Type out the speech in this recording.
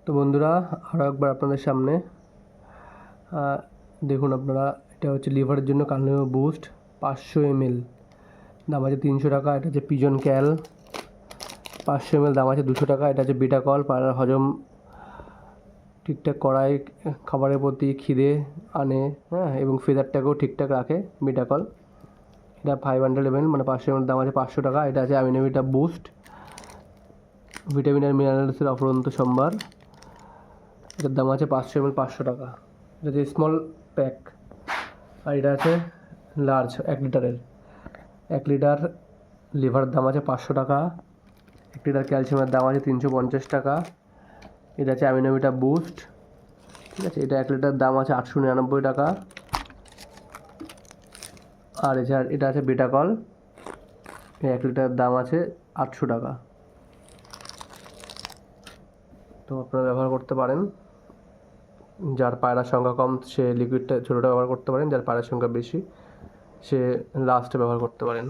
তো বন্ধুরা, আরও একবার আপনাদের সামনে দেখুন আপনারা, এটা হচ্ছে লিভারের জন্য কার্নিও বুস্ট 500 ml, দাম আছে 300 টাকা। এটা হচ্ছে পিজন ক্যাল 500 ml, দাম আছে 200 টাকা। এটা হচ্ছে বিটাকল, পায়রার হজম ঠিকঠাক করায়, খাবারের প্রতি খিদে আনে, হ্যাঁ, এবং ফেদারটাকেও ঠিকঠাক রাখে বিটাকল। এটা 500 ml, মানে 500 ml, দাম আছে 500 টাকা। এটা আছে অ্যামিনোভিটা বুস্ট, ভিটামিন আর মিনারেলসের অফুরন্ত সম্ভার, এটার দাম আছে 500 ml, 500 টাকা। এটা হচ্ছে স্মল প্যাক। আর এটা আছে লার্জ 1 লিটারের। 1 লিটার লিভারের দাম আছে 500 টাকা। 1 লিটার ক্যালসিয়ামের দাম আছে 350 টাকা। এটা আছে অ্যামিনোভিটা বুস্ট, ঠিক আছে, এটা 1 লিটার দাম আছে 899 টাকা। আর এটা আছে বিটাকল, 1 লিটার দাম আছে 800 টাকা। তো আপনারা ব্যবহার করতে পারেন। যার পায়রার সংখ্যা কম সে লিকুইডটা ছোটোটা ব্যবহার করতে পারেন, যার পায়রার সংখ্যা বেশি সে লাস্টে ব্যবহার করতে পারেন।